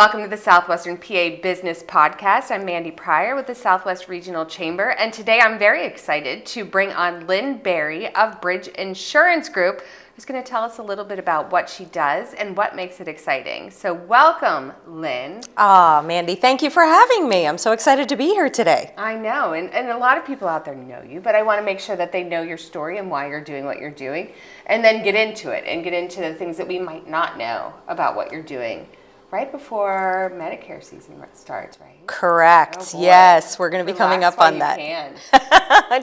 welcome to the Southwestern PA Business Podcast. I'm Mandy Pryor with the Southwest Regional Chamber, and today I'm very excited to bring on Lynn Berry of Bridge Insurance Group, who's going to tell us a little bit about what she does and what makes it exciting. So welcome, Lynn. Mandy, thank you for having me. I'm so excited to be here today. I know, and a lot of people out there know you, but I want to make sure that they know your story and why you're doing what you're doing, and then get into it and get into the things that we might not know about what you're doing right before Medicare season starts, right? Correct. Oh, yes, we're going to be coming up on that.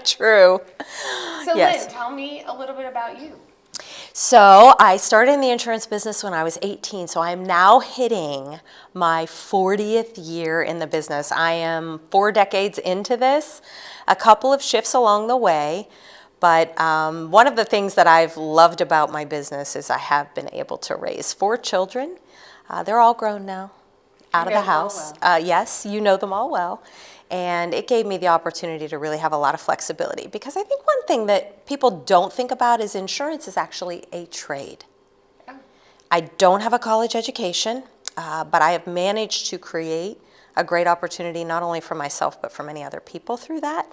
True. So yes. Lynn, tell me a little bit about you. So I started in the insurance business when I was 18, so I'm now hitting my 40th year in the business. I am 4 decades into this, a couple of shifts along the way, but one of the things that I've loved about my business is I have been able to raise 4 children. They're all grown now, out of the house. Well. Yes, you know them all well. And it gave me the opportunity to really have a lot of flexibility, because I think one thing that people don't think about is insurance is actually a trade. Yeah. I don't have a college education, but I have managed to create a great opportunity not only for myself but for many other people through that.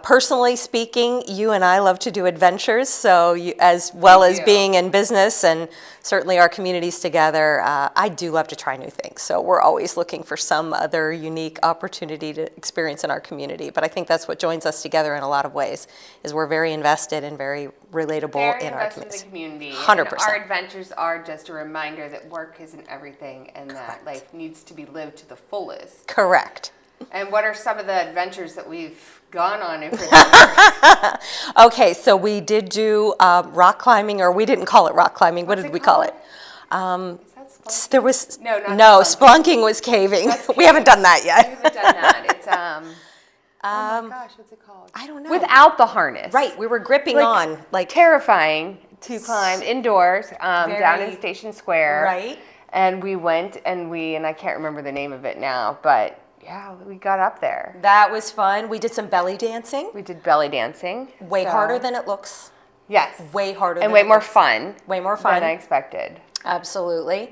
Personally speaking, you and I love to do adventures, so as well as being in business and certainly our communities together, I do love to try new things. So we're always looking for some other unique opportunity to experience in our community. But I think that's what joins us together in a lot of ways, is we're very invested and very relatable in our community. 100%. And our adventures are just a reminder that work isn't everything and that life needs to be lived to the fullest. Correct. And what are some of the adventures that we've gone on over the years? Okay, so we did do rock climbing, or we didn't call it rock climbing. What did we call it? Is that spelunking? There was no, spelunking was caving. We haven't done that yet. We haven't done that. It's oh my gosh, what's it called? I don't know. Without the harness. Right, we were gripping on, like terrifying to climb indoors down in Station Square. Right. And we went and I can't remember the name of it now, but yeah, we got up there. That was fun. We did some belly dancing. We did belly dancing. Way harder than it looks. Yes. Way harder and than way more fun. Way more fun than I expected. Absolutely.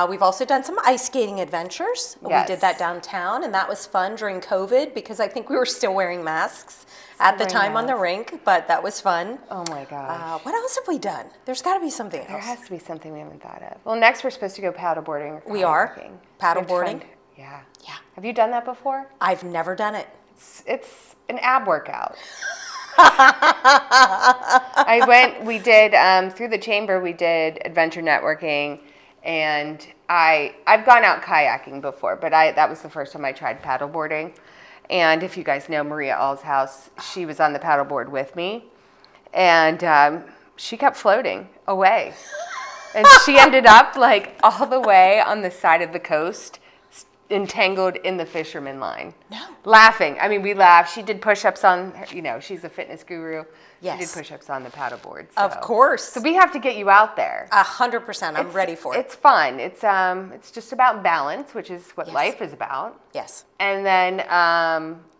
We've also done some ice skating adventures. Yes. We did that downtown, and that was fun during COVID because I think we were still wearing masks at the time on the rink, but that was fun. Oh my gosh. What else have we done? There's got to be something else. There has to be something we haven't thought of. Well, next we're supposed to go paddleboarding. We are. Paddleboarding. Yeah. Yeah. Have you done that before? I've never done it. It's an ab workout. We did, through the chamber, we did adventure networking, and I've gone out kayaking before, but that was the first time I tried paddleboarding. And if you guys know Maria All's house, she was on the paddleboard with me, and she kept floating away. And she ended up like all the way on the side of the coast, entangled in the fisherman line. No. Laughing. I mean, we laughed. She did push-ups on her, she's a fitness guru. Yes. She did push-ups on the paddleboard. So. Of course. So we have to get you out there. 100%. I'm ready for it. It's fun. It's just about balance, which is what life is about. Yes. And then,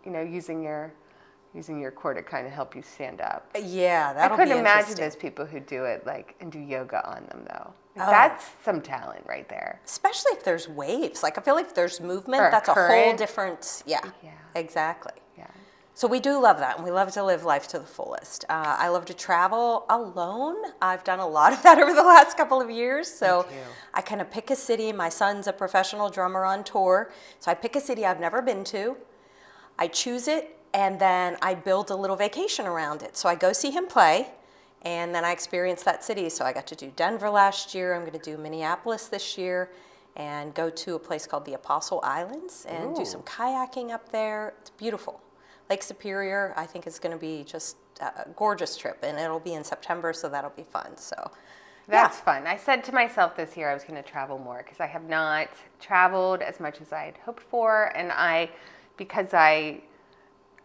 using your core to kind of help you stand up. Yeah, that'll be I couldn't imagine interesting. those people who do it and do yoga on them though. That's some talent right there. Especially if there's waves. Like I feel like if there's movement, Or that's a whole current. different, yeah, exactly. Yeah. So we do love that, and we love to live life to the fullest. I love to travel alone. I've done a lot of that over the last couple of years. So I kind of pick a city. My son's a professional drummer on tour. So I pick a city I've never been to. I choose it, and then I build a little vacation around it. So I go see him play, and then I experience that city. So I got to do Denver last year. I'm going to do Minneapolis this year and go to a place called the Apostle Islands and do some kayaking up there. It's beautiful. Lake Superior, I think, is going to be just a gorgeous trip, and it'll be in September, so that'll be fun. So that's fun. I said to myself this year I was going to travel more because I have not traveled as much as I had hoped for, and because I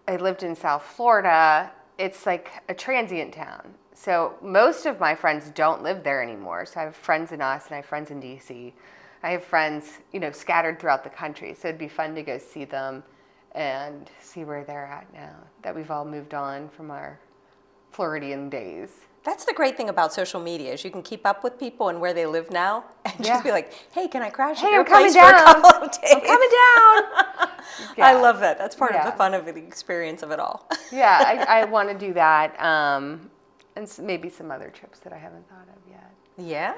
lived in South Florida, it's like a transient town. So most of my friends don't live there anymore. So I have friends in Austin, I have friends in DC. I have friends, scattered throughout the country. So it'd be fun to go see them and see where they're at now that we've all moved on from our Floridian days. That's the great thing about social media is you can keep up with people and where they live now and Yeah. just be like, hey, can I crash at Hey, your I'm coming place for a down. couple of days? I'm coming down. I Yeah. love that. That's part of Yeah. the fun of the experience of it all. Yeah, I want to do that, and maybe some other trips that I haven't thought of yet. Yeah.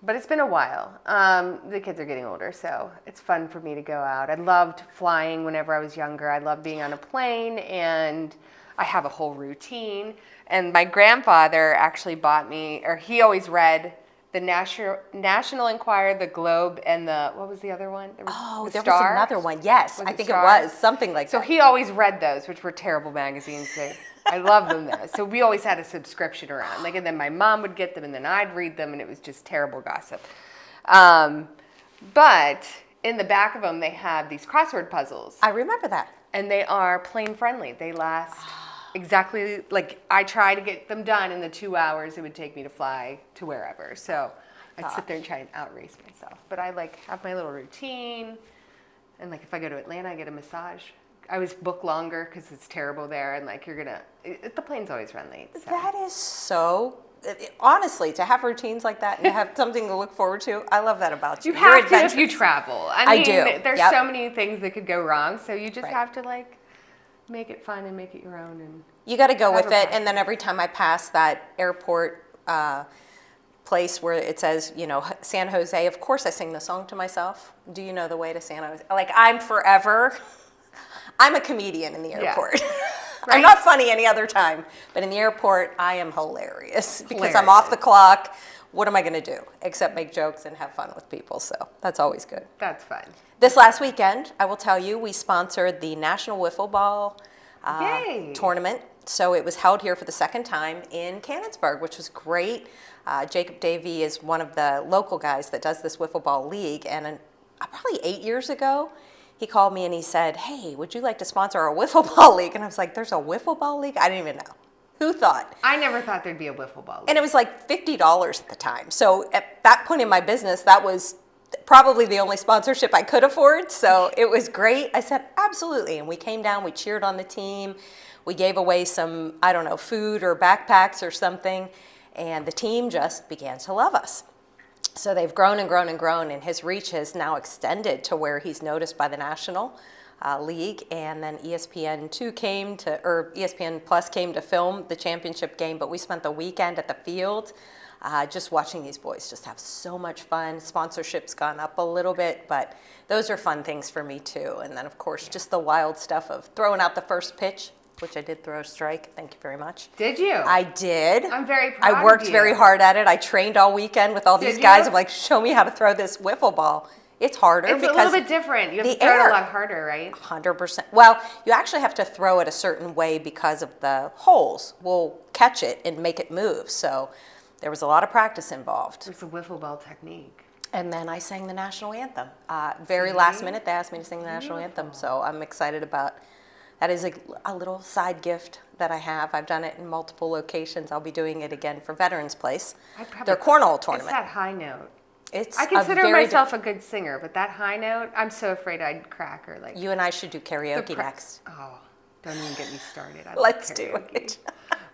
But it's been a while. The kids are getting older, so it's fun for me to go out. I loved flying whenever I was younger. I loved being on a plane, and I have a whole routine. And my grandfather actually bought me, or he always read the National Enquirer, the Globe, and what was the other one? There was There Star. was another one. Yes, Was I it think Star? it was something like So that. he always read those, which were terrible magazines. I love them though. So we always had a subscription around. Like, and then my mom would get them, and then I'd read them, and it was just terrible gossip. But in the back of them, they have these crossword puzzles, I remember that. and they are plane friendly. They last exactly like I try to get them done in the 2 hours it would take me to fly to wherever. So I'd sit there and try and outrace myself. But I have my little routine, and like if I go to Atlanta, I get a massage. I always book longer because it's terrible there, and like the plane's always run late. So. That is so, honestly, to have routines like that and to have something to look forward to, I love that about you. You You're have to if you adventurous. travel. I mean, do. There's Yep. so many things that could go wrong, so you just Right. have to make it fun and make it your own. And You got to go with Have a it, and then every time I pass that airport place where it says, San Jose, of course I sing the song to myself. Do you know the way to San Jose? Like, I'm a comedian in the airport. I'm not funny any other time, but in the airport, I am hilarious because I'm off the clock. What am I going to do except make jokes and have fun with people? So that's always good. That's fun. This last weekend, I will tell you, we sponsored the National Wiffle Ball Yay. tournament. So it was held here for the second time in Canonsburg, which was great. Jacob Davey is one of the local guys that does this wiffle ball league. And probably 8 years ago, he called me and he said, hey, would you like to sponsor our wiffle ball league? And I was like, there's a wiffle ball league? I didn't even know. Who thought? I never thought there'd be a wiffle ball league. And it was like $50 at the time. So at that point in my business, that was probably the only sponsorship I could afford. So it was great. I said, absolutely. And we came down, we cheered on the team. We gave away some, I don't know, food or backpacks or something. And the team just began to love us. So they've grown and grown and grown. And his reach has now extended to where he's noticed by the National League. And then ESPN Plus came to film the championship game. But we spent the weekend at the field just watching these boys just have so much fun. Sponsorship's gone up a little bit, but those are fun things for me too. And then, of course, just the wild stuff of throwing out the first pitch, which I did throw a strike. Thank you very much. Did you? I did. I'm very proud I worked of you. very hard at it. I trained all weekend with all these Did guys. you? I'm like, show me how to throw this wiffle ball. It's harder It's a because little bit different. You have the to throw it air. a lot harder, right? 100%. Well, you actually have to throw it a certain way because of the holes will catch it and make it move. So there was a lot of practice involved. It's a wiffle ball technique. And then I sang the national anthem. Very last minute, they asked me to sing the national anthem. So I'm excited about that. Is a little side gift that I have. I've done it in multiple locations. I'll be doing it again for Veterans Place. Their cornhole tournament. It's that high note. It's I consider myself a good singer, but that high note, I'm so afraid I'd crack or You and I should do karaoke next. Oh, don't even get me started. Let's do it.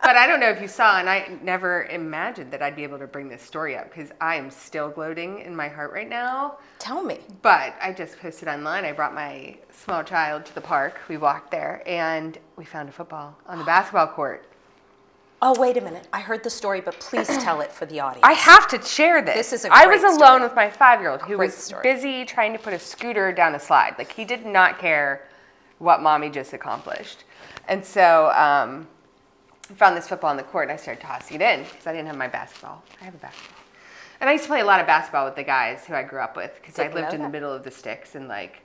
But I don't know if you saw, and I never imagined that I'd be able to bring this story up because I am still gloating in my heart right now. Tell me. But I just posted online. I brought my small child to the park. We walked there, and we found a football on the basketball court. Oh, wait a minute. I heard the story, but please tell it for the audience. I have to share this. This is a I great was alone story. with my 5-year-old who Great was story. busy trying to put a scooter down a slide. Like, he did not care what mommy just accomplished. And so I found this football on the court, and I started tossing it in because I didn't have my basketball. I have a basketball. And I used to play a lot of basketball with the guys who I grew up with because I Didn't lived know in the that. middle of the sticks, and like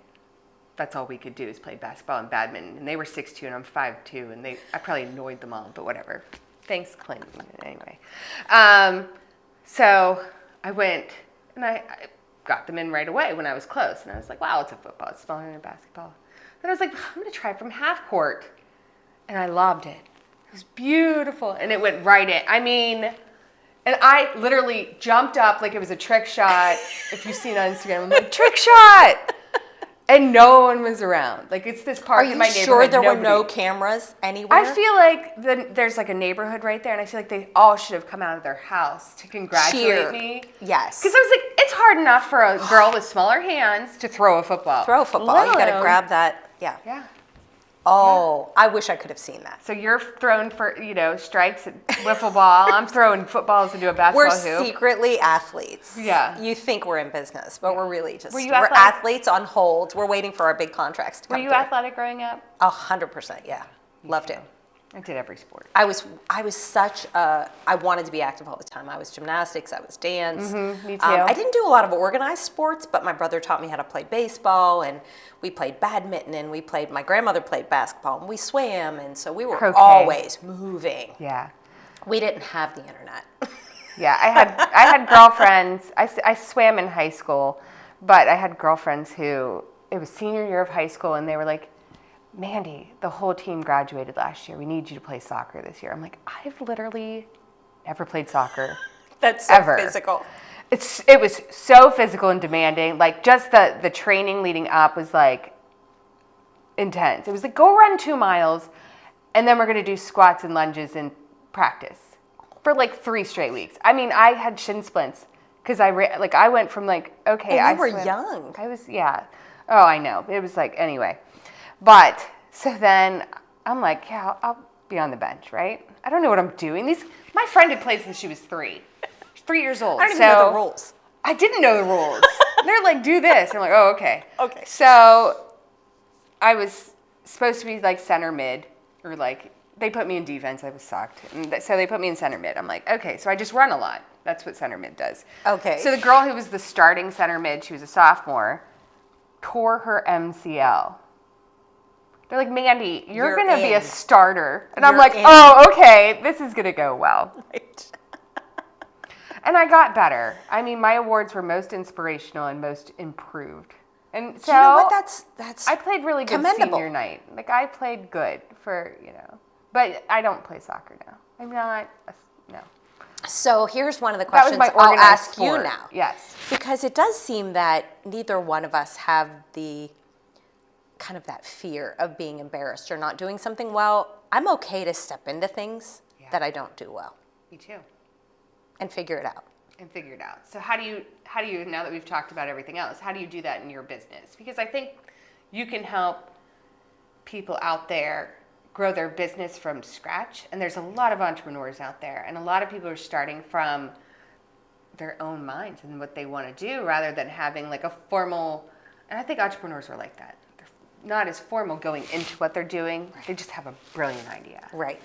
that's all we could do is play basketball and badminton. And they were 6'2", and I'm 5'2", and I probably annoyed them all, but whatever. Thanks, Clinton. Anyway, so I went and I got them in right away when I was close, and I was like, "Wow, it's a football. It's smaller than a basketball." Then I was like, "I'm gonna try from half court," and I lobbed it. It was beautiful, and it went right in. I mean, and I literally jumped up like it was a trick shot. If you've seen it on Instagram, I'm like, trick shot! And no one was around. Like, it's this park in my neighborhood. Are you sure there were nobody. no cameras anywhere? I feel like there's like a neighborhood right there, and I feel like they all should have come out of their house to congratulate me. Yes. Because I was like, it's hard enough for a girl with smaller hands to throw a football. Throw a football. You got to grab that. Yeah. Yeah. Oh, I wish I could have seen that. So you're throwing for, strikes at wiffle ball. I'm throwing footballs into a basketball hoop. We're secretly athletes. Yeah. You think we're in business, but we're really just, We're athletes on hold. We're waiting for our big contracts to come Were you through. athletic growing up? 100%, yeah. Loved it. I did every sport. I was such a, I wanted to be active all the time. I was gymnastics, I was dance. Me too. I didn't do a lot of organized sports, but my brother taught me how to play baseball, and we played badminton, and my grandmother played basketball, and we swam, and so we were always moving. Yeah. We didn't have the internet. Yeah, I had girlfriends. I swam in high school, but I had girlfriends who, it was senior year of high school, and they were like, Mandy, the whole team graduated last year. We need you to play soccer this year. I'm like, I've literally never played soccer. That's so physical. It was so physical and demanding. Like, just the training leading up was like intense. It was like, go run 2 miles, and then we're gonna do squats and lunges in practice for like 3 straight weeks. I mean, I had shin splints because I went from like, okay, and you were young. I was, yeah. Oh, I know. It was like, anyway. But so then I'm like, yeah, I'll be on the bench, right? I don't know what I'm doing. My friend had played since she was 3. She's 3 years old. I didn't even know the rules. I didn't know the rules. They're like, do this. I'm like, oh, okay. Okay. So I was supposed to be like center mid, or like, they put me in defense. I was sucked. And so they put me in center mid. I'm like, okay, so I just run a lot. That's what center mid does. Okay. So the girl who was the starting center mid, she was a sophomore, tore her MCL. They're like, Mandy, you're going to be a starter. And I'm like, oh, okay, this is going to go well. Right. And I got better. I mean, my awards were most inspirational and most improved. And so you know what? That's I played really good senior night. Like, I played good for, but I don't play soccer now. I'm not, no. So here's one of the questions that was my I'll ask sport. you now. Yes. Because it does seem that neither one of us have the kind of that fear of being embarrassed or not doing something well. I'm okay to step into things that I don't do well. Me too. And figure it out. So how do you, now that we've talked about everything else, how do you do that in your business? Because I think you can help people out there grow their business from scratch. And there's a lot of entrepreneurs out there, and a lot of people are starting from their own minds and what they want to do rather than having like a formal, and I think entrepreneurs are like that. They're not as formal going into what they're doing. They just have a brilliant idea. Right.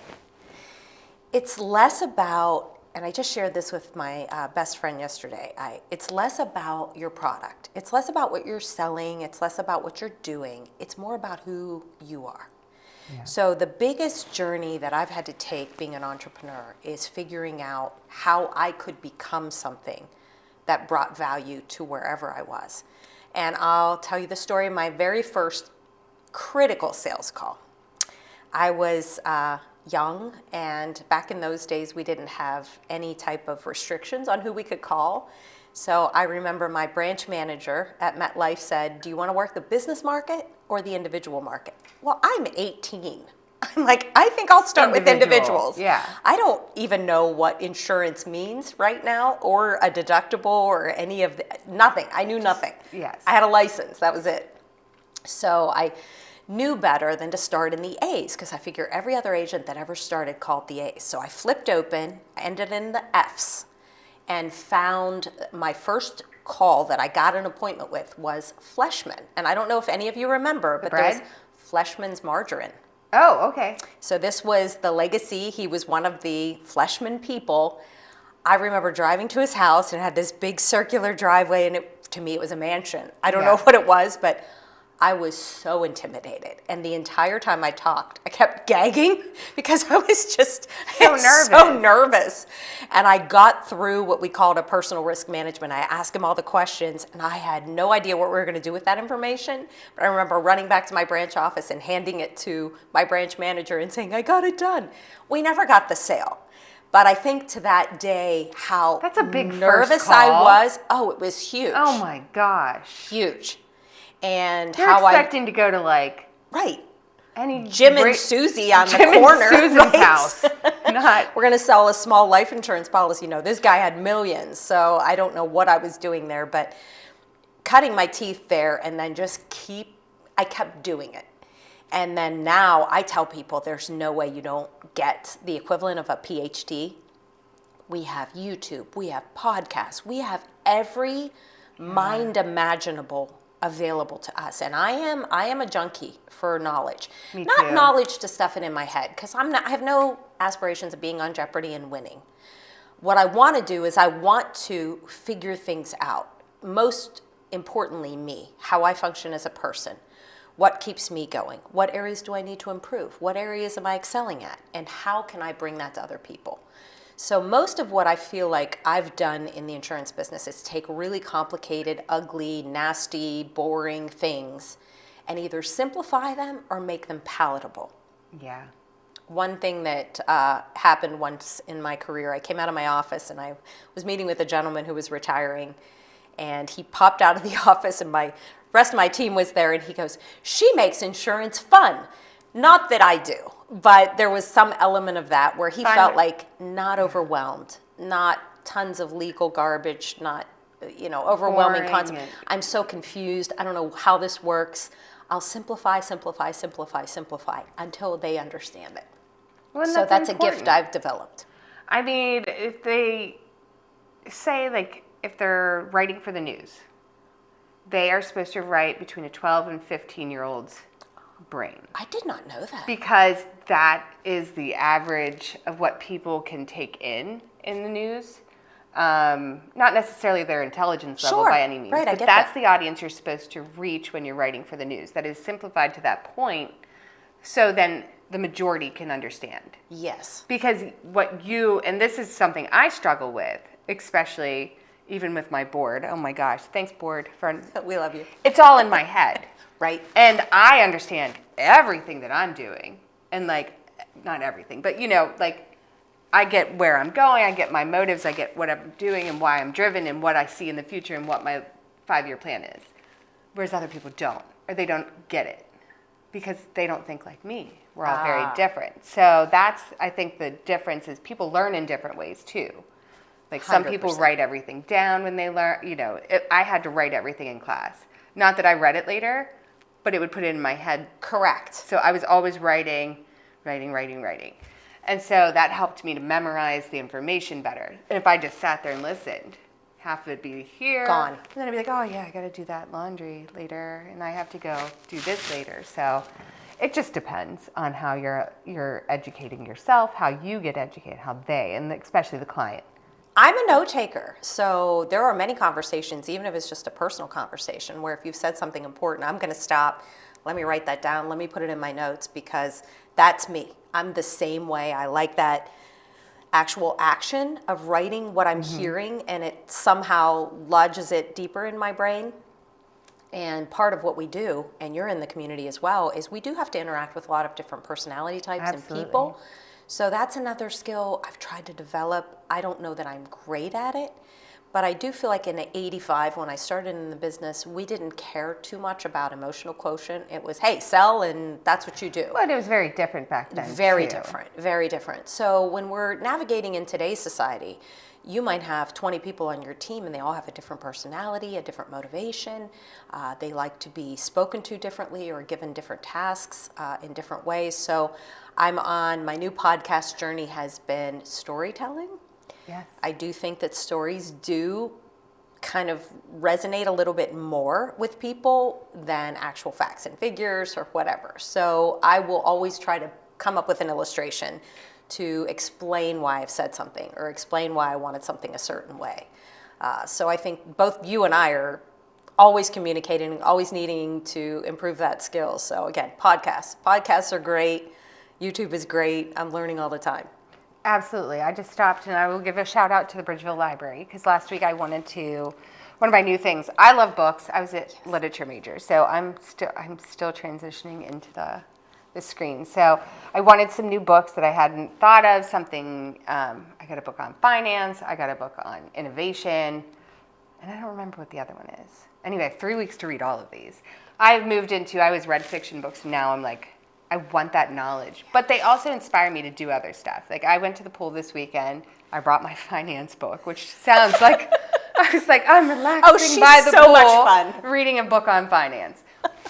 It's less about, and I just shared this with my best friend yesterday, it's less about your product. It's less about what you're selling. It's less about what you're doing. It's more about who you are. Yeah. So the biggest journey that I've had to take being an entrepreneur is figuring out how I could become something that brought value to wherever I was. And I'll tell you the story of my very first critical sales call. I was young, and back in those days we didn't have any type of restrictions on who we could call. So I remember my branch manager at MetLife said, do you want to work the business market or the individual market? Well, I'm 18. I'm like, I think I'll start with individuals. Yeah. I don't even know what insurance means right now, or a deductible, or any of the, nothing. I knew nothing. Yes. I had a license, that was it. So I knew better than to start in the A's, because I figure every other agent that ever started called the A's. So I flipped open, ended in the F's, and found my first call that I got an appointment with was Fleshman. And I don't know if any of you remember, but there was Fleshman's Margarine. Oh, okay. So this was the legacy. He was one of the Fleshman people. I remember driving to his house, and it had this big circular driveway, and to me it was a mansion. I don't know what it was, but I was so intimidated. And the entire time I talked, I kept gagging because I was just so nervous. And I got through what we called a personal risk management. I asked him all the questions, and I had no idea what we were going to do with that information. But I remember running back to my branch office and handing it to my branch manager and saying, I got it done. We never got the sale. But I think to that day how That's a big nervous first call. I was. Oh, it was huge. Oh my gosh. Huge. and You're how expecting to go to like right. any Jim and Susie on the Jim corner. and Susan's right? house. Not We're going to sell a small life insurance policy. No, this guy had millions, so I don't know what I was doing there, but cutting my teeth there and then I kept doing it. And then now I tell people there's no way you don't get the equivalent of a PhD. We have YouTube, we have podcasts, we have every mind imaginable available to us. And I am a junkie for knowledge. Me Not too. knowledge to stuff it in my head, because I have no aspirations of being on Jeopardy and winning. What I want to do is I want to figure things out. Most importantly, me, how I function as a person. What keeps me going? What areas do I need to improve? What areas am I excelling at? And how can I bring that to other people? So most of what I feel like I've done in the insurance business is take really complicated, ugly, nasty, boring things and either simplify them or make them palatable. Yeah. One thing that happened once in my career, I came out of my office and I was meeting with a gentleman who was retiring, and he popped out of the office and my rest of my team was there, and he goes, "She makes insurance fun." Not that I do, but there was some element of that where he felt like not overwhelmed, not tons of legal garbage, not, overwhelming Boring concepts. I'm so confused. I don't know how this works. I'll simplify until they understand it. Well, So that's a important. gift I've developed. I mean, if they say, like, if they're writing for the news, they are supposed to write between a 12 and 15-year-old's brain. I did not know that. Because that is the average of what people can take in the news. Not necessarily their intelligence level Sure. by any means, Right, I but get that's that. the audience you're supposed to reach when you're writing for the news. That is simplified to that point, so then the majority can understand. Yes. Because and this is something I struggle with, especially even with my board. Oh my gosh, thanks board. We love you. It's all in my head. Right. And I understand everything that I'm doing. And like, not everything, but I get where I'm going, I get my motives, I get what I'm doing and why I'm driven and what I see in the future and what my 5-year plan is. Whereas other people don't, or they don't get it because they don't think like me. We're all very different. So that's, I think the difference is people learn in different ways too. Like some people 100%. write everything down when they learn, I had to write everything in class. Not that I read it later, but it would put it in my head. Correct. So I was always writing. And so that helped me to memorize the information better. And if I just sat there and listened, half of it'd be here. Gone. And then I'd be like, oh yeah, I gotta do that laundry later, and I have to go do this later. So it just depends on how you're educating yourself, how you get educated, and especially the client. I'm a note taker, so there are many conversations, even if it's just a personal conversation, where if you've said something important, I'm going to stop, let me write that down, let me put it in my notes, because that's me. I'm the same way. I like that actual action of writing what I'm hearing, and it somehow lodges it deeper in my brain. And part of what we do, and you're in the community as well, is we do have to interact with a lot of different personality types Absolutely. and people. So that's another skill I've tried to develop. I don't know that I'm great at it, but I do feel like in '85, when I started in the business, we didn't care too much about emotional quotient. It was, hey, sell, and that's what you do. But it was very different back then. Very too. different, very different. So when we're navigating in today's society, you might have 20 people on your team and they all have a different personality, a different motivation. They like to be spoken to differently or given different tasks in different ways. So I'm on, my new podcast journey has been storytelling. Yes. I do think that stories do kind of resonate a little bit more with people than actual facts and figures or whatever. So I will always try to come up with an illustration to explain why I've said something or explain why I wanted something a certain way. So I think both you and I are always communicating, always needing to improve that skill. So again, podcasts are great. YouTube is great. I'm learning all the time. Absolutely. I just stopped, and I will give a shout out to the Bridgeville Library, because last week I one of my new things. I love books. I was a literature major, so I'm still transitioning into the screen. So I wanted some new books that I hadn't thought of. I got a book on finance. I got a book on innovation, and I don't remember what the other one is. Anyway, I have 3 weeks to read all of these. I always read fiction books, and now I'm like, I want that knowledge. But they also inspire me to do other stuff. Like, I went to the pool this weekend. I brought my finance book, which sounds like, I was like, I'm relaxing by the so pool, much fun. reading a book on finance.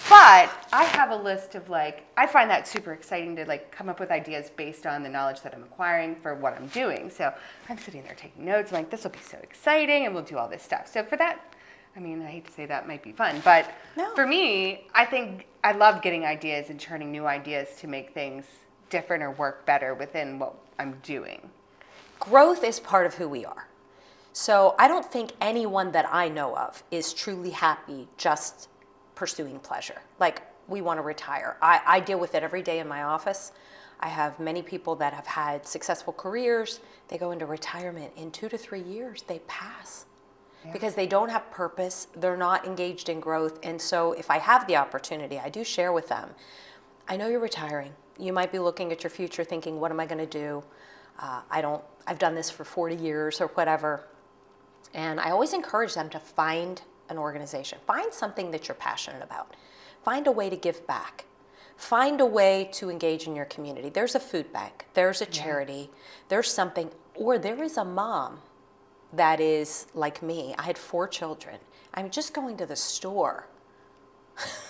But I have a list of like, I find that super exciting to like come up with ideas based on the knowledge that I'm acquiring for what I'm doing. So I'm sitting there taking notes. I'm like, this will be so exciting, and we'll do all this stuff. So for that, I mean, I hate to say that might be fun, but for me, I think I love getting ideas and churning new ideas to make things different or work better within what I'm doing. Growth is part of who we are. So I don't think anyone that I know of is truly happy just pursuing pleasure. Like, we want to retire. I deal with it every day in my office. I have many people that have had successful careers. They go into retirement. In 2 to 3 years, they pass. Because they don't have purpose, they're not engaged in growth. And so if I have the opportunity, I do share with them, I know you're retiring. You might be looking at your future thinking, what am I going to do? I've done this for 40 years or whatever. And I always encourage them to find an organization. Find something that you're passionate about. Find a way to give back. Find a way to engage in your community. There's a food bank. There's a charity. There's something. Or there is a mom that is like me. I had 4 children. I'm just going to the store.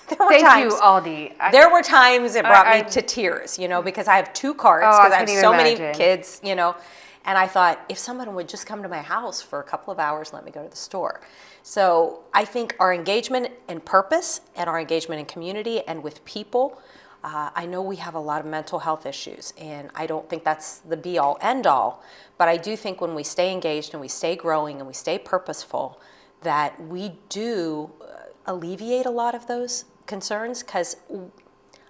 Thank you, Aldi. There were times it brought me to tears, because I have 2 carts, because I have so many kids, and I thought, if someone would just come to my house for a couple of hours and let me go to the store. So I think our engagement and purpose and our engagement in community and with people, I know we have a lot of mental health issues, and I don't think that's the be-all, end-all, but I do think when we stay engaged and we stay growing and we stay purposeful, that we do alleviate a lot of those concerns. Because,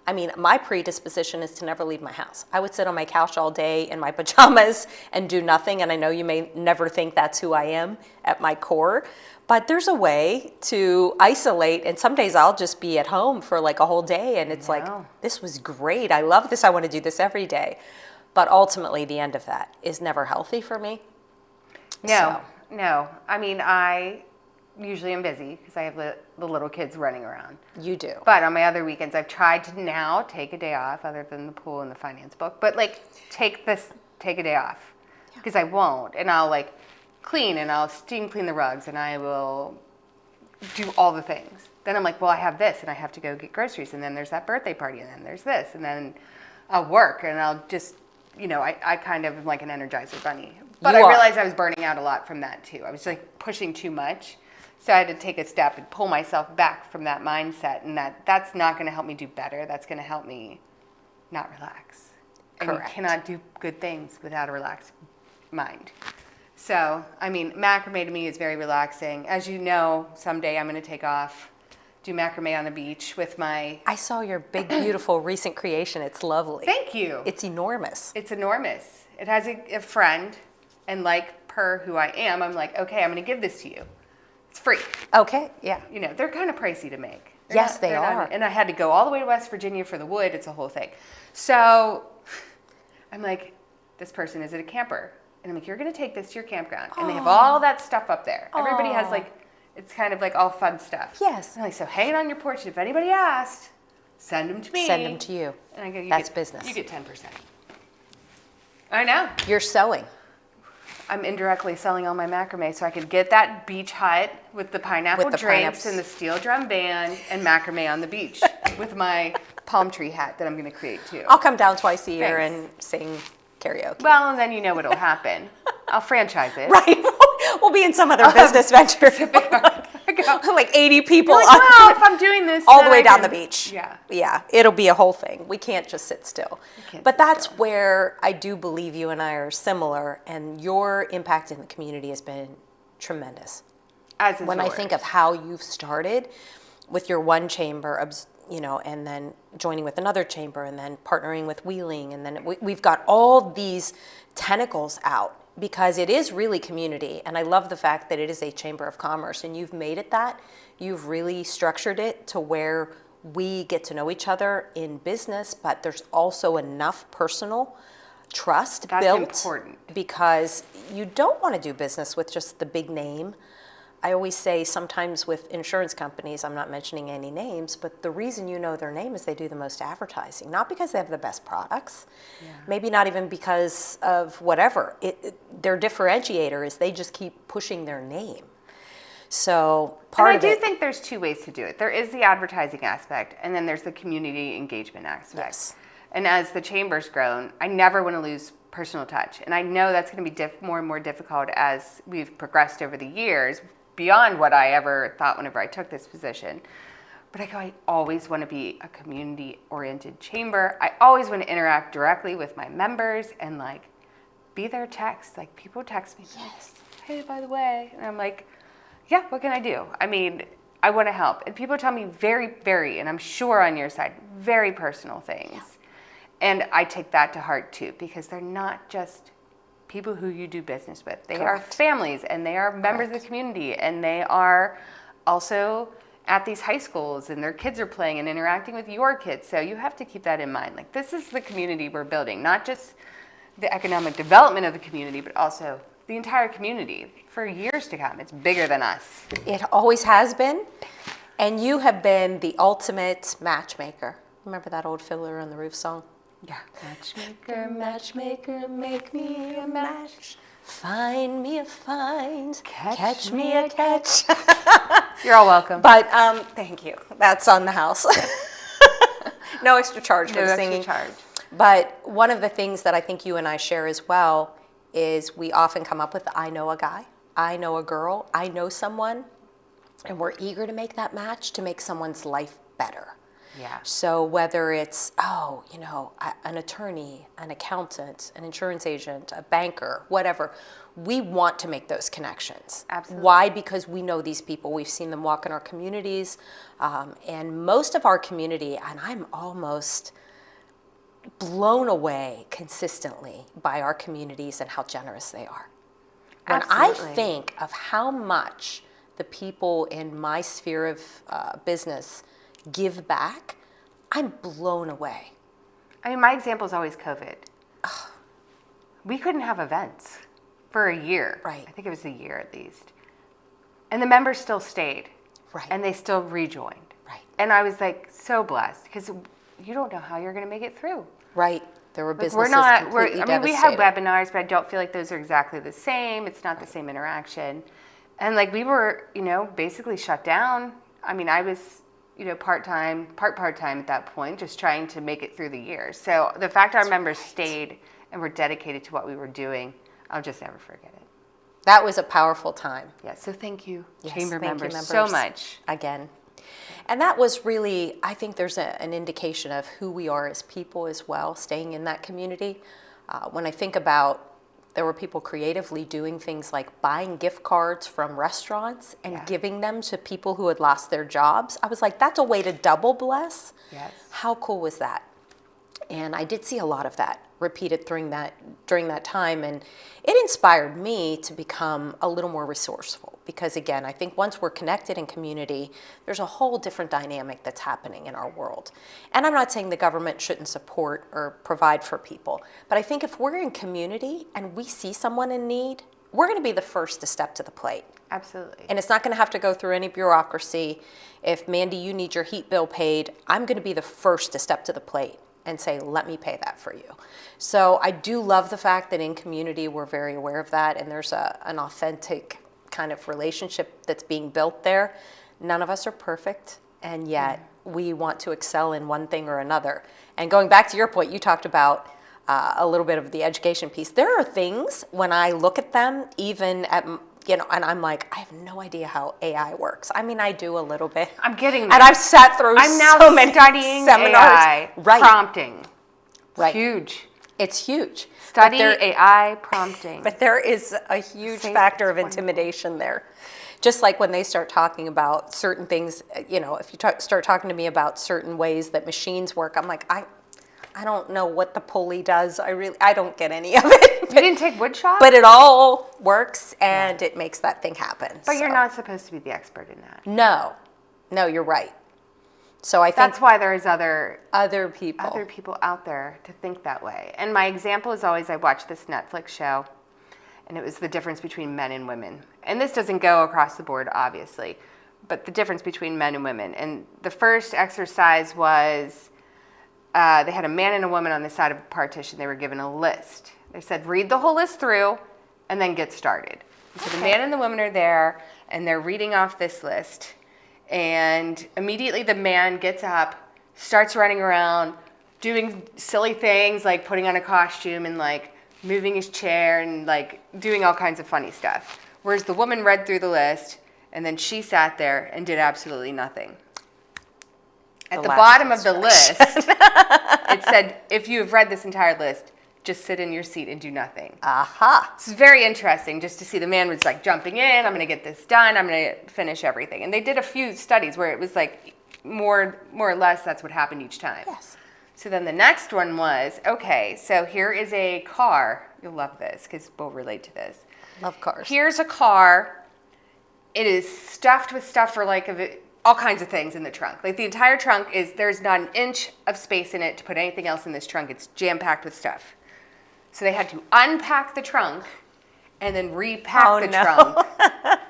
I mean, my predisposition is to never leave my house. I would sit on my couch all day in my pajamas and do nothing, and I know you may never think that's who I am at my core, but there's a way to isolate, and some days I'll just be at home for like a whole day, and it's like, this was great. I love this. I want to do this every day. But ultimately, the end of that is never healthy for me. No. I mean, I usually am busy because I have the little kids running around. You do. But on my other weekends, I've tried to now take a day off, other than the pool and the finance book, but like take a day off, because I won't. And I'll like clean, and I'll steam clean the rugs, and I will do all the things. Then I'm like, well, I have this, and I have to go get groceries, and then there's that birthday party, and then there's this, and then I'll work, and I'll just, I kind of am like an Energizer bunny. But I realized I was burning out a lot from that too. I was like pushing too much. So I had to take a step and pull myself back from that mindset, and that's not going to help me do better. That's going to help me not relax. Correct. And you cannot do good things without a relaxed mind. So, I mean, macrame to me is very relaxing. As you know, someday I'm going to take off, do macrame on the beach with my... I saw your big, beautiful recent creation. It's lovely. Thank you. It's enormous. It's enormous. It has a friend, and like per who I am, I'm like, okay, I'm going to give this to you. It's free. Okay, yeah. They're kind of pricey to make. They are. And I had to go all the way to West Virginia for the wood. It's a whole thing. So I'm like, this person is at a camper. And I'm like, you're going to take this to your campground. And they have all that stuff up there. Everybody has it's kind of like all fun stuff. Yes. And I'm like, so hang it on your porch. If anybody asks, send them to me. Send them to you. And I go, That's business. You get 10%. I know. You're sewing. I'm indirectly selling all my macrame so I could get that beach hut with the pineapple drapes and the steel drum band and macrame on the beach with my palm tree hat that I'm going to create too. I'll come down twice a year and sing karaoke. Well, and then you know what'll happen. I'll franchise it. Right. We'll be in some other business venture. Like 80 people. Like, well, if I'm doing this, all the way down the beach. Yeah. Yeah. It'll be a whole thing. We can't just sit still. But that's where I do believe you and I are similar, and your impact in the community has been tremendous. As is when yours. I think of how you've started with your one chamber, and then joining with another chamber, and then partnering with Wheeling, and then we've got all these tentacles out, because it is really community. And I love the fact that it is a chamber of commerce, and you've made it that. You've really structured it to where we get to know each other in business, but there's also enough personal trust built. That's important. Because you don't want to do business with just the big name. I always say sometimes with insurance companies, I'm not mentioning any names, but the reason you know their name is they do the most advertising, not because they have the best products, maybe not even because of whatever. Their differentiator is they just keep pushing their name. So I do think there's two ways to do it. There is the advertising aspect, and then there's the community engagement aspect. Yes. And as the chamber's grown, I never want to lose personal touch. And I know that's going to be more and more difficult as we've progressed over the years, beyond what I ever thought whenever I took this position. But I always want to be a community-oriented chamber. I always want to interact directly with my members and like be their text. Like people text me, yes, hey, by the way, and I'm like, yeah, what can I do? I mean, I want to help. And people tell me very, very, and I'm sure on your side, very personal things. Yeah. And I take that to heart too, because they're not just people who you do business with. They are families, and they are members of the community, and they are also at these high schools, and their kids are playing and interacting with your kids. So you have to keep that in mind. Like, this is the community we're building, not just the economic development of the community, but also the entire community for years to come. It's bigger than us. It always has been, and you have been the ultimate matchmaker. Remember that old Fiddler on the Roof song? Yeah. Matchmaker, matchmaker, make me a match. Find me a find. Catch me a catch. You're all welcome. But thank you. That's on the house. No extra charge for the singing. No extra charge. But one of the things that I think you and I share as well is we often come up with, I know a guy, I know a girl, I know someone, and we're eager to make that match to make someone's life better. Yeah. So whether it's, an attorney, an accountant, an insurance agent, a banker, whatever, we want to make those connections. Absolutely. Why? Because we know these people. We've seen them walk in our communities. And most of our community, and I'm almost blown away consistently by our communities and how generous they are. When Absolutely. I think of how much the people in my sphere of business give back, I'm blown away. I mean, my example is always COVID. We couldn't have events for a year. Right. I think it was a year at least. And the members still stayed. Right. And they still rejoined. Right. And I was like so blessed, because you don't know how you're going to make it through. Right. There were businesses We have devastated. webinars, but I don't feel like those are exactly the same. It's not the same interaction. And like we were, basically shut down. I mean, I was, part-time at that point, just trying to make it through the year. So the fact our members stayed and were dedicated to what we were doing, I'll just never forget it. That was a powerful time. Yeah, so thank you, Yes, chamber thank you, members, so much. Again. And that was really, I think there's an indication of who we are as people as well, staying in that community. When I think about, there were people creatively doing things like buying gift cards from restaurants and giving them to people who had lost their jobs. I was like, that's a way to double bless. Yes. How cool was that? And I did see a lot of that repeated during that time, and it inspired me to become a little more resourceful, because again, I think once we're connected in community, there's a whole different dynamic that's happening in our world. And I'm not saying the government shouldn't support or provide for people, but I think if we're in community and we see someone in need, we're going to be the first to step to the plate. Absolutely. And it's not going to have to go through any bureaucracy. If, Mandy, you need your heat bill paid, I'm going to be the first to step to the plate and say, let me pay that for you. So I do love the fact that in community we're very aware of that, and there's an authentic kind of relationship that's being built there. None of us are perfect, and yet we want to excel in one thing or another. And going back to your point, you talked about a little bit of the education piece. There are things when I look at them, even at, and I'm like, I have no idea how AI works. I mean, I do a little bit. I'm getting there. And I've sat through I'm now so many studying seminars. AI Right. prompting. Right. Huge. It's huge. Study AI prompting. But there is a huge factor of intimidation there. Just like when they start talking about certain things, if you start talking to me about certain ways that machines work, I'm like, I don't know what the pulley does. I don't get any of it. You didn't take woodshop? But it all works, and it makes that thing happen. But you're not supposed to be the expert in that. No, you're right. So I think that's why there's other people out there to think that way. And my example is always, I watch this Netflix show, and it was the difference between men and women. And this doesn't go across the board, obviously, but the difference between men and women. And the first exercise was they had a man and a woman on the side of a partition. They were given a list. They said, read the whole list through and then get started. So the man and the woman are there, and they're reading off this list. And immediately the man gets up, starts running around, doing silly things like putting on a costume and like moving his chair and like doing all kinds of funny stuff. Whereas the woman read through the list, and then she sat there and did absolutely nothing. At the bottom of the list, it said, if you have read this entire list, just sit in your seat and do nothing. Aha. It's very interesting just to see the man was like jumping in, I'm going to get this done, I'm going to finish everything. And they did a few studies where it was like more or less that's what happened each time. Yes. So then the next one was, okay, so here is a car. You'll love this because we'll relate to this. Love cars. Here's a car. It is stuffed with stuff for like all kinds of things in the trunk. Like the entire trunk there's not an inch of space in it to put anything else in this trunk. It's jam-packed with stuff. So they had to unpack the trunk and then repack the trunk.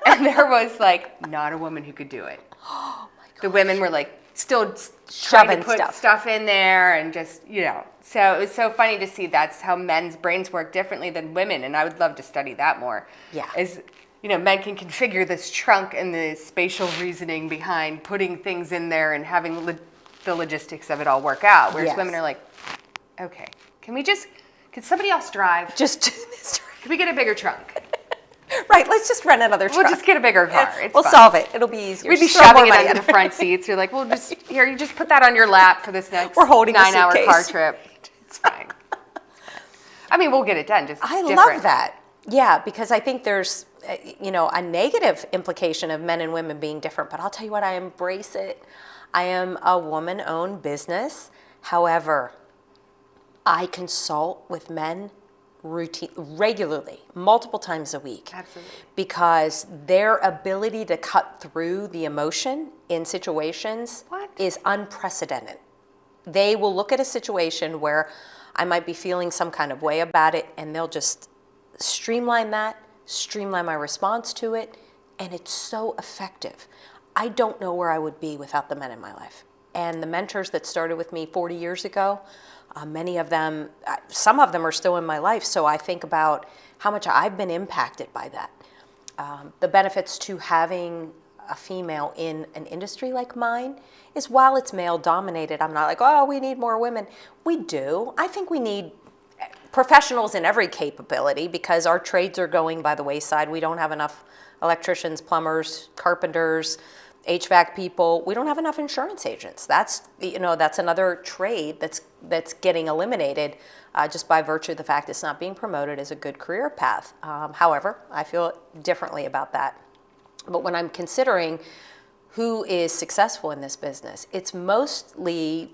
And there was like not a woman who could do it. Oh my God. The women were like still trying to put stuff in there and just, So it was so funny to see that's how men's brains work differently than women. And I would love to study that more. Yeah. Men can configure this trunk and the spatial reasoning behind putting things in there and having the logistics of it all work out. Whereas women are like, okay, can somebody else drive? Just do this. Can we get a bigger trunk? Right, let's just rent another truck. We'll just get a bigger car. We'll solve it. It'll be easier. We'd be shoving it under the front seats. You're like, well, you just put that on your lap for this next We're holding 9-hour car trip. It's fine. I mean, we'll get it done. I love that. Yeah, because I think there's, a negative implication of men and women being different. But I'll tell you what, I embrace it. I am a woman-owned business. However, I consult with men regularly, multiple times a week. Absolutely. Because their ability to cut through the emotion in situations is unprecedented. They will look at a situation where I might be feeling some kind of way about it, and they'll just streamline my response to it, and it's so effective. I don't know where I would be without the men in my life. And the mentors that started with me 40 years ago, many of them, some of them are still in my life, so I think about how much I've been impacted by that. The benefits to having a female in an industry like mine is while it's male dominated, I'm not like, oh, we need more women. We do. I think we need professionals in every capability because our trades are going by the wayside. We don't have enough electricians, plumbers, carpenters, HVAC people. We don't have enough insurance agents. That's another trade that's getting eliminated just by virtue of the fact it's not being promoted as a good career path. However, I feel differently about that. But when I'm considering who is successful in this business, it's mostly,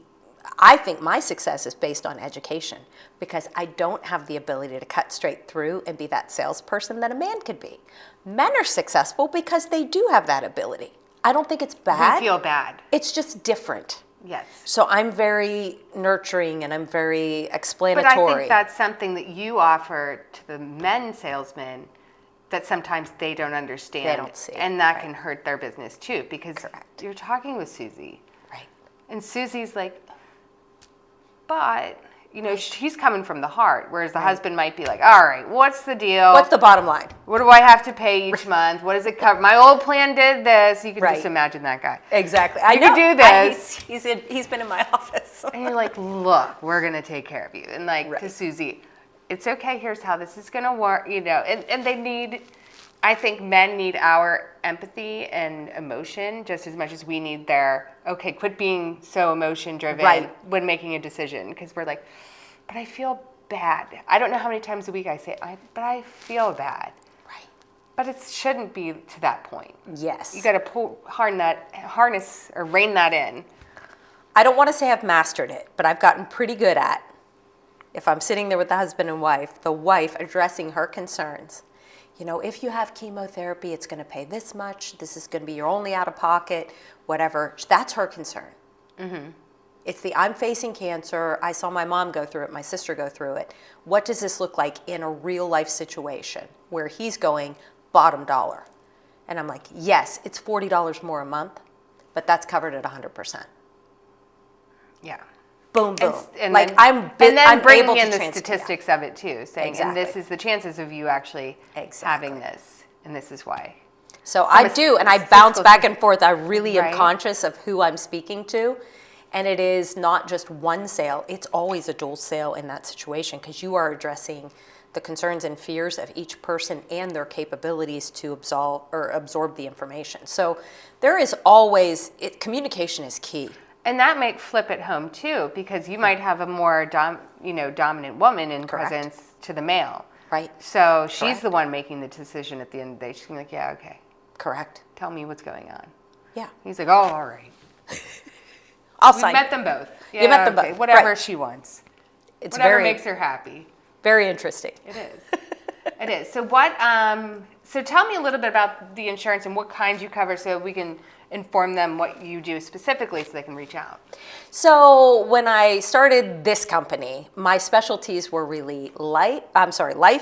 I think my success is based on education because I don't have the ability to cut straight through and be that salesperson that a man could be. Men are successful because they do have that ability. I don't think it's bad. We feel bad. It's just different. Yes. So I'm very nurturing and I'm very explanatory. But I think that's something that you offer to the men salesmen that sometimes they don't understand. They don't see. And that can hurt their business too because you're talking with Susie. Right. And Susie's like, but, she's coming from the heart, whereas the husband might be like, all right, what's the deal? What's the bottom line? What do I have to pay each month? What does it cover? My old plan did this. You can just imagine that guy. Exactly. I can do this. He's been in my office. And you're like, look, we're going to take care of you. And to Susie, it's okay. Here's how this is going to work, and they need, I think men need our empathy and emotion just as much as we need their, okay, quit being so emotion driven when making a decision. Because we're like, but I feel bad. I don't know how many times a week I say, but I feel bad. Right. But it shouldn't be to that point. Yes. You got to harness or rein that in. I don't want to say I've mastered it, but I've gotten pretty good at, if I'm sitting there with the husband and wife, the wife addressing her concerns. If you have chemotherapy, it's going to pay this much. This is going to be your only out of pocket, whatever. That's her concern. Mm-hmm. It's the I'm facing cancer. I saw my mom go through it, my sister go through it. What does this look like in a real life situation where he's going bottom dollar? And I'm like, yes, it's $40 more a month, but that's covered at 100%. Yeah. Boom, boom. And like then, I'm bringing able in to the statistics of it too, saying, Exactly. and this is the chances of you actually Exactly. having this, and this is why. So I do, and I bounce back and forth. I really am Right. conscious of who I'm speaking to. And it is not just one sale, it's always a dual sale in that situation because you are addressing the concerns and fears of each person and their capabilities to absorb the information. So there is always, communication is key. And that might flip at home too, because you might have a more dominant woman in Correct. presence to the male. Right. So she's Correct. the one making the decision at the end of the day. She's gonna be like, yeah, okay, Correct. tell me what's going on. Yeah. He's like, oh, all right. I'll We sign. met them both. You met them both. Whatever Right. she wants. It's Whatever very, makes her happy. very interesting. It is. It is. So so tell me a little bit about the insurance and what kinds you cover so we can inform them what you do specifically so they can reach out. So when I started this company, my specialties were really life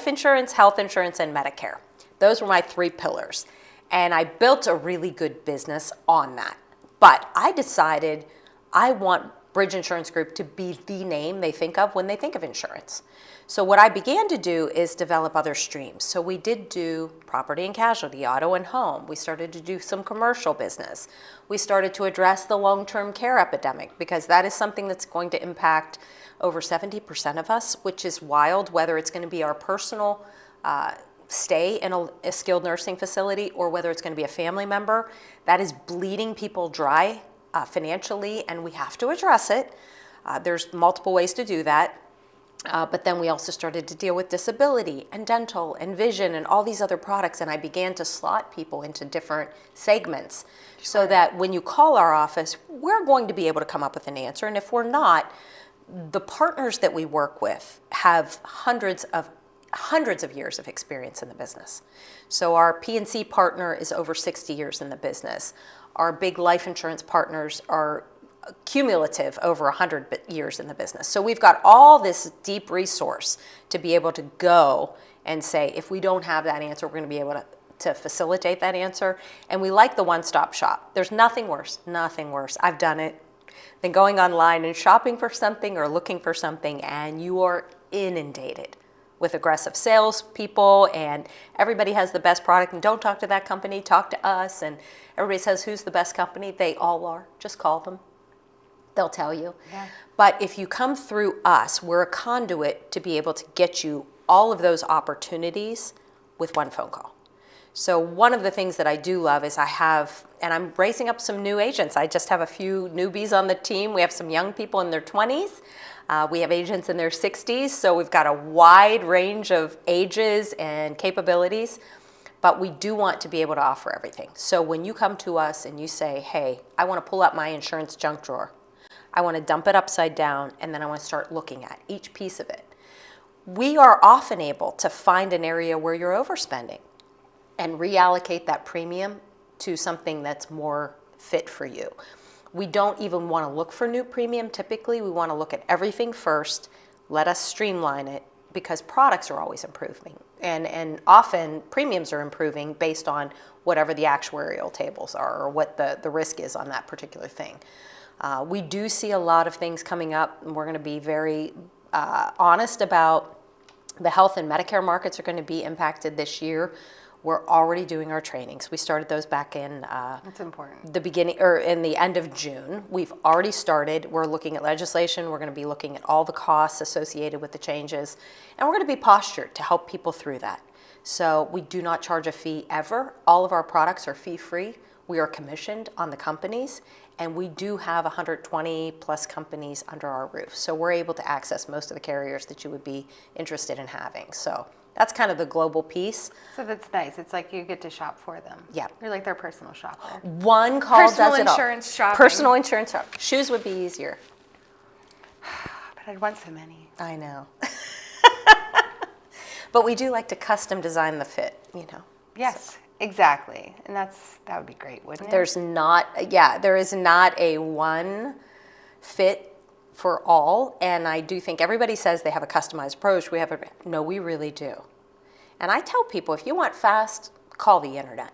insurance, health insurance, and Medicare. Those were my 3 pillars. And I built a really good business on that. But I decided I want Bridge Insurance Group to be the name they think of when they think of insurance. So what I began to do is develop other streams. So we did do property and casualty, auto and home. We started to do some commercial business. We started to address the long-term care epidemic because that is something that's going to impact over 70% of us, which is wild, whether it's going to be our personal stay in a skilled nursing facility or whether it's going to be a family member. That is bleeding people dry financially, and we have to address it. There's multiple ways to do that. But then we also started to deal with disability and dental and vision and all these other products, and I began to slot people into different segments so that when you call our office, we're going to be able to come up with an answer. And if we're not, the partners that we work with have hundreds of years of experience in the business. So our P&C partner is over 60 years in the business. Our big life insurance partners are cumulative over 100 years in the business. So we've got all this deep resource to be able to go and say, if we don't have that answer, we're going to be able to facilitate that answer. And we like the one-stop shop. There's nothing worse. I've done it. Than going online and shopping for something or looking for something, and you are inundated with aggressive salespeople, and everybody has the best product, and don't talk to that company, talk to us, and everybody says, who's the best company? They all are. Just call them. They'll tell you. Yeah. But if you come through us, we're a conduit to be able to get you all of those opportunities with one phone call. So one of the things that I do love is and I'm raising up some new agents. I just have a few newbies on the team. We have some young people in their 20s. We have agents in their 60s. So we've got a wide range of ages and capabilities. But we do want to be able to offer everything. So when you come to us and you say, hey, I want to pull up my insurance junk drawer. I want to dump it upside down, and then I want to start looking at each piece of it. We are often able to find an area where you're overspending and reallocate that premium to something that's more fit for you. We don't even want to look for new premium typically. We want to look at everything first, let us streamline it, because products are always improving. And often premiums are improving based on whatever the actuarial tables are or what the risk is on that particular thing. We do see a lot of things coming up, and we're going to be very honest about the health and Medicare markets are going to be impacted this year. We're already doing our trainings. We started those back in That's important. the beginning or in the end of June. We've already started. We're looking at legislation. We're going to be looking at all the costs associated with the changes, and we're going to be postured to help people through that. So we do not charge a fee ever. All of our products are fee-free. We are commissioned on the companies, and we do have 120 plus companies under our roof. So we're able to access most of the carriers that you would be interested in having. So that's kind of the global piece. So that's nice. It's like you get to shop for them. Yeah. You're like their personal shopper. One call Personal does it all. insurance shopping. Personal insurance shopping. Shoes would be easier. But I'd want so many. I know. But we do like to custom design the fit, you know. Yes, exactly. And that would be great, wouldn't it? There is not a one fit for all, and I do think everybody says they have a customized approach. No, we really do. And I tell people, if you want fast, call the internet.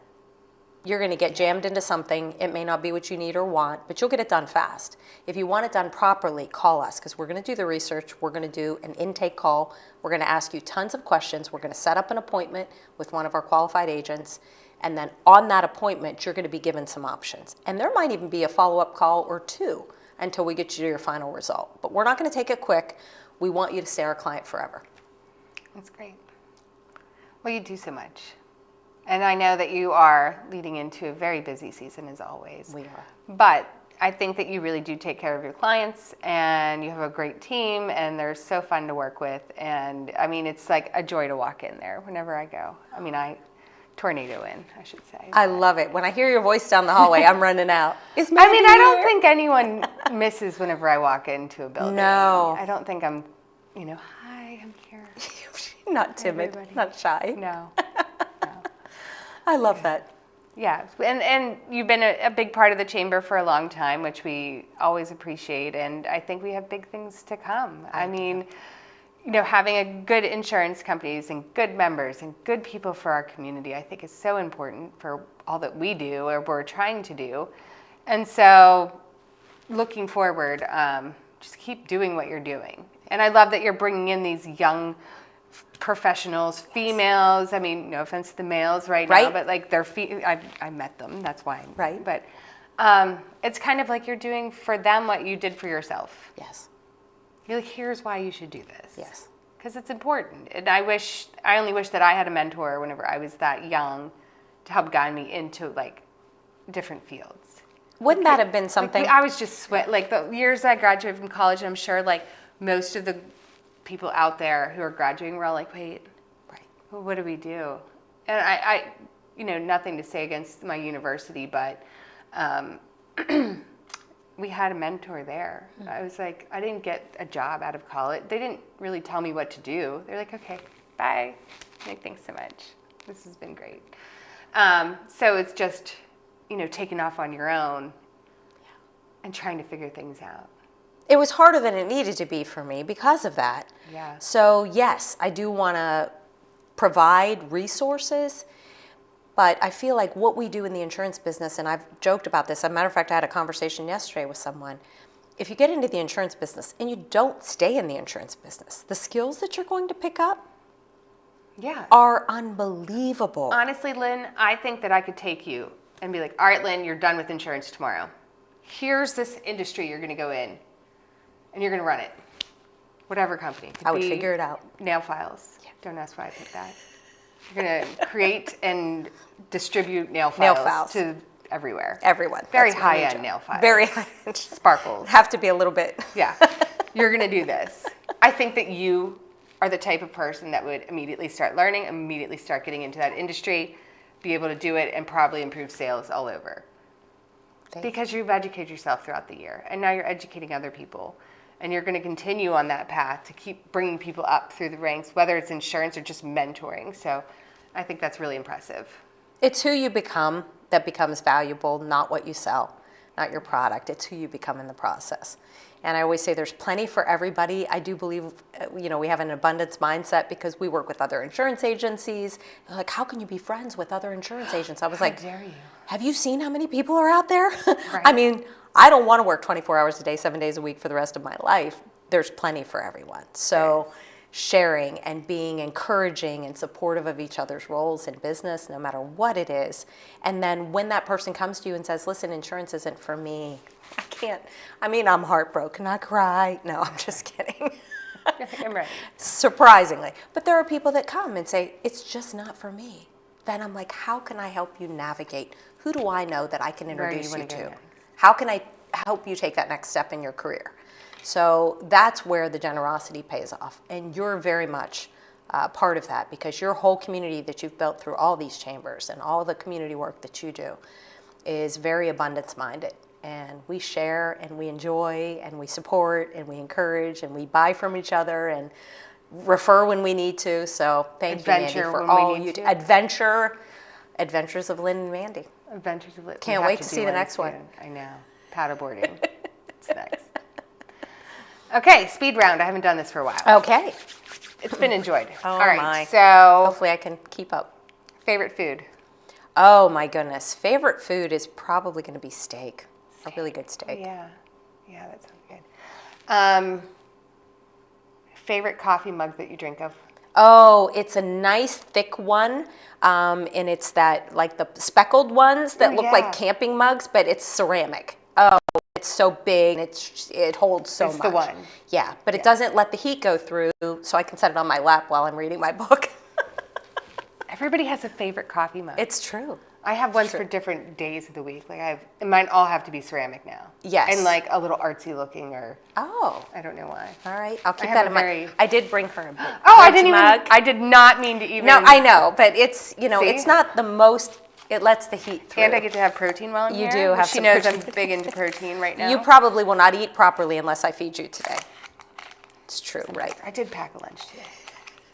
You're going to get jammed into something. It may not be what you need or want, but you'll get it done fast. If you want it done properly, call us, because we're going to do the research. We're going to do an intake call. We're going to ask you tons of questions. We're going to set up an appointment with one of our qualified agents. And then on that appointment, you're going to be given some options. And there might even be a follow-up call or two until we get you to your final result. But we're not going to take it quick. We want you to stay our client forever. That's great. Well, you do so much. And I know that you are leading into a very busy season, as always. We are. But I think that you really do take care of your clients, and you have a great team, and they're so fun to work with. And I mean, it's like a joy to walk in there whenever I go. I mean, tornado in, I should say. I love it. When I hear your voice down the hallway, I'm running out. I mean, I don't think anyone misses whenever I walk into a building. No. I don't think I'm, hi, I'm here. Not timid, Everybody. not shy. No. I love that. Yeah, and you've been a big part of the chamber for a long time, which we always appreciate, and I think we have big things to come. I mean, having a good insurance companies and good members and good people for our community, I think is so important for all that we do or we're trying to do. And so looking forward, just keep doing what you're doing. And I love that you're bringing in these young professionals, females. I mean, no offense to the males now, but like I met them. That's why. Right. But it's kind of like you're doing for them what you did for yourself. Yes. You're like, here's why you should do this. Yes. Because it's important. And I only wish that I had a mentor whenever I was that young to help guide me into like different fields. Wouldn't that have been something? I was just like the years I graduated from college, I'm sure like most of the people out there who are graduating were all like, wait, right. Well, what do we do? And I nothing to say against my university, but we had a mentor there. Mm-hmm. I was like, I didn't get a job out of college. They didn't really tell me what to do. They're like, okay, bye. I'm like, thanks so much. This has been great. So it's just, taking off on your own and trying to figure things out. It was harder than it needed to be for me because of that. Yeah. So yes, I do want to provide resources, but I feel like what we do in the insurance business, and I've joked about this. As a matter of fact, I had a conversation yesterday with someone. If you get into the insurance business and you don't stay in the insurance business, the skills that you're going to pick up are unbelievable. Honestly, Lynn, I think that I could take you and be like, all right, Lynn, you're done with insurance tomorrow. Here's this industry you're going to go in. And you're going to run it. Whatever company. I would figure it out. Nail files. Yeah. Don't ask why I picked that. You're going to create and distribute nail files to everywhere. Everyone. Very high-end nail files. Very high-end. Sparkles. Have to be a little bit. Yeah. You're going to do this. I think that you are the type of person that would immediately start learning, immediately start getting into that industry, be able to do it, and probably improve sales all over. Because you've educated yourself throughout the year, and now you're educating other people. And you're going to continue on that path to keep bringing people up through the ranks, whether it's insurance or just mentoring. So I think that's really impressive. It's who you become that becomes valuable, not what you sell, not your product. It's who you become in the process. And I always say there's plenty for everybody. I do believe, we have an abundance mindset because we work with other insurance agencies. They're like, how can you be friends with other insurance agents? I was like, how dare you? Have you seen how many people are out there? Right. I mean, I don't want to work 24 hours a day, 7 days a week for the rest of my life. There's plenty for everyone. So sharing and being encouraging and supportive of each other's roles in business, no matter what it is. And then when that person comes to you and says, listen, insurance isn't for me. I can't. I mean, I'm heartbroken. I cry. No, I'm just kidding. I'm ready. Surprisingly. But there are people that come and say, it's just not for me. Then I'm like, how can I help you navigate? Who do I know that I can introduce you to? How can I help you take that next step in your career? So that's where the generosity pays off. And you're very much part of that because your whole community that you've built through all these chambers and all the community work that you do is very abundance-minded. And we share and we enjoy and we support and we encourage and we buy from each other and refer when we need to. So thank you, Mandy, for all you do. Adventures of Lynn and Mandy. Adventures of Lynn. Can't wait to see the next one. I know. Paddleboarding. It's next. Okay, speed round. I haven't done this for a while. Okay. It's been enjoyed. Oh, All right, my. so Hopefully I can keep up. favorite food? Oh, my goodness. Favorite food is probably going to be steak. A really good steak. Yeah, that sounds good. Favorite coffee mug that you drink of? Oh, it's a nice thick one, and it's that like the speckled ones that look like camping mugs, but it's ceramic. Oh, it's so big, and it holds so much. It's the one. Yeah, but it doesn't let the heat go through, so I can set it on my lap while I'm reading my book. Everybody has a favorite coffee mug. It's true. I have ones for different days of the week. Like mine all have to be ceramic now. Yes. And like a little artsy looking, or Oh, I don't know why. all right. I'll keep have that a in very- mind. I did bring her a big I did not mean to even. No, I know, but it's, you know, See? it's not the most, it lets the heat through. And I get to have protein while I'm You here. do have She some knows protein. I'm big into protein right now. You probably will not eat properly unless I feed you today. It's true, right? I did pack a lunch today.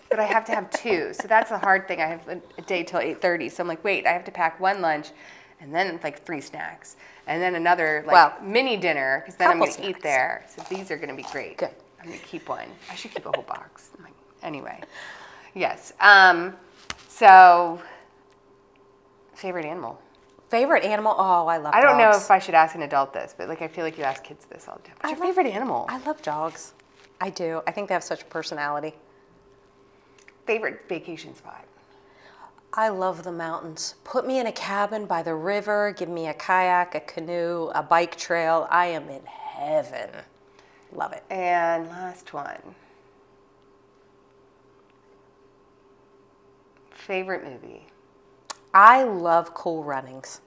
But I have to have two, so that's a hard thing. I have a day till 8:30, so I'm like, wait, I have to pack one lunch, and then like 3 snacks, and then another mini dinner, because then I'm couple going to eat snacks. there. So these are going to be great. Good. I'm going to keep one. I should keep a whole box. Anyway, yes. So, favorite animal? Favorite animal? Oh, I love dogs. I don't know if I should ask an adult this, but like I feel like you ask kids this all the time. What's your favorite animal? I love dogs. I do. I think they have such a personality. Favorite vacation spot? I love the mountains. Put me in a cabin by the river, give me a kayak, a canoe, a bike trail. I am in heaven. Love it. And last one. Favorite movie? I love Cool Runnings.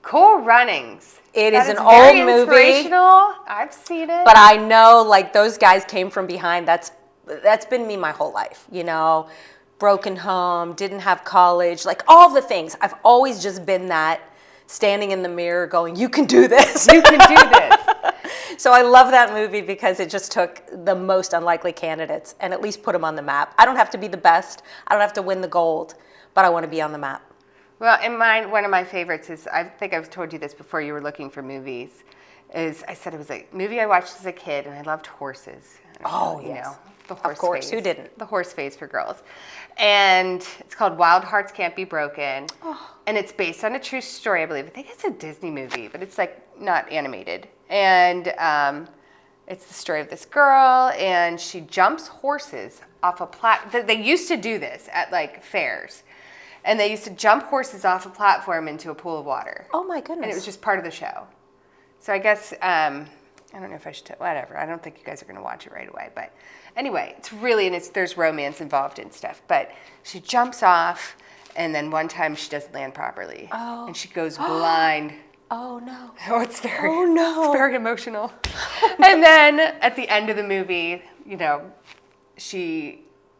Cool Runnings. It That is an very old movie. inspirational. I've seen it. But I know, like, those guys came from behind. That's been me my whole life, you know. Broken home, didn't have college, like all the things. I've always just been that, standing in the mirror going, you can do this. You can do this. So I love that movie because it just took the most unlikely candidates and at least put them on the map. I don't have to be the best. I don't have to win the gold, but I want to be on the map. Well, in mine, one of my favorites is, I think I've told you this before you were looking for movies, is I said it was a movie I watched as a kid, and I loved horses. Oh, you yes. know, the horse Of course, phase. who didn't? The horse phase for girls. And it's called Wild Hearts Can't Be Broken. Oh. And it's based on a true story, I believe. I think it's a Disney movie, but it's like not animated. And it's the story of this girl, and she jumps horses off a They used to do this at like fairs. And they used to jump horses off a platform into a pool of water. Oh my goodness. And it was just part of the show. So I guess, I don't know if I should, whatever. I don't think you guys are going to watch it right away. But anyway, it's really, and there's romance involved and stuff. But she jumps off, and then one time she doesn't land properly. Oh. And she goes blind. Oh no. Oh, it's very, Oh, no. it's very emotional. And then at the end of the movie, you know,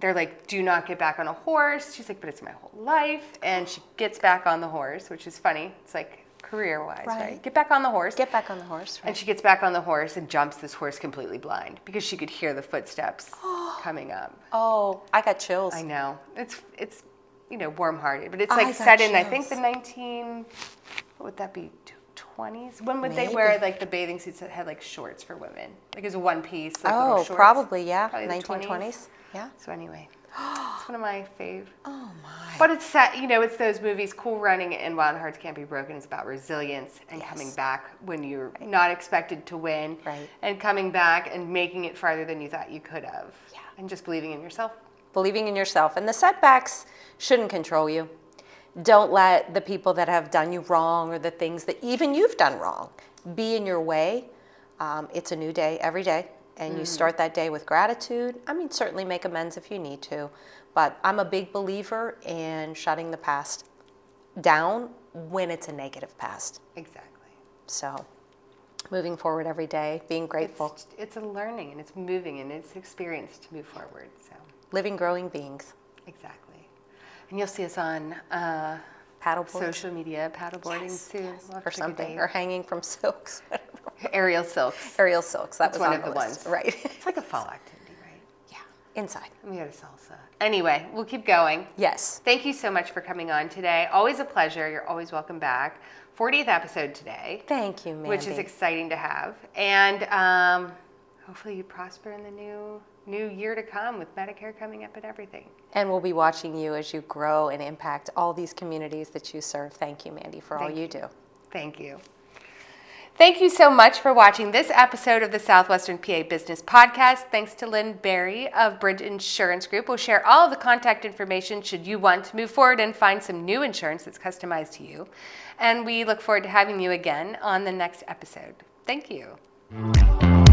they're like, do not get back on a horse. She's like, but it's my whole life. And she gets back on the horse, which is funny. It's like career-wise, right? Get back on the horse. Get back on the horse. Right? And she gets back on the horse and jumps this horse completely blind because she could hear the footsteps coming up. Oh, I got chills. I know. It's you know, warm-hearted. But it's I like got set in, I think, chills. what would that be, 20s? When would they Maybe. wear like the bathing suits that had like shorts for women? Like it was a one piece, like little Oh, shorts? probably, yeah. Probably the 1920s. Yeah. So anyway, it's one of my fave. Oh my. But it's set, you know, it's those movies, Cool Running and Wild Hearts Can't Be Broken. It's about resilience and coming back when you're not expected to win. Right. And coming back and making it farther than you thought you could have. Yeah. And just believing in yourself. Believing in yourself. And the setbacks shouldn't control you. Don't let the people that have done you wrong or the things that even you've done wrong be in your way. It's a new day every day. And you start that day with gratitude. I mean, certainly make amends if you need to. But I'm a big believer in shutting the past down when it's a negative past. Exactly. So moving forward every day, being grateful. It's a learning and it's moving and it's experience to move forward. So Living, growing beings. exactly. And you'll see us on Paddleboard. social media, paddleboarding soon. We'll have to Or pick a something. date. Or hanging from silks. Aerial silks. Aerial silks. That That's was one on of the the list. ones. Right. It's like a fall activity, right? Yeah. Inside. And we got a salsa. Anyway, we'll keep going. Yes. Thank you so much for coming on today. Always a pleasure. You're always welcome back. 40th episode today. Thank you, Mandy. Which is exciting to have. And hopefully you prosper in the new year to come with Medicare coming up and everything. And we'll be watching you as you grow and impact all these communities that you serve. Thank you, Mandy, for all you do. Thank you. Thank you so much for watching this episode of the Southwestern PA Business Podcast. Thanks to Lynn Berry of Bridge Insurance Group. We'll share all of the contact information should you want to move forward and find some new insurance that's customized to you. And we look forward to having you again on the next episode. Thank you.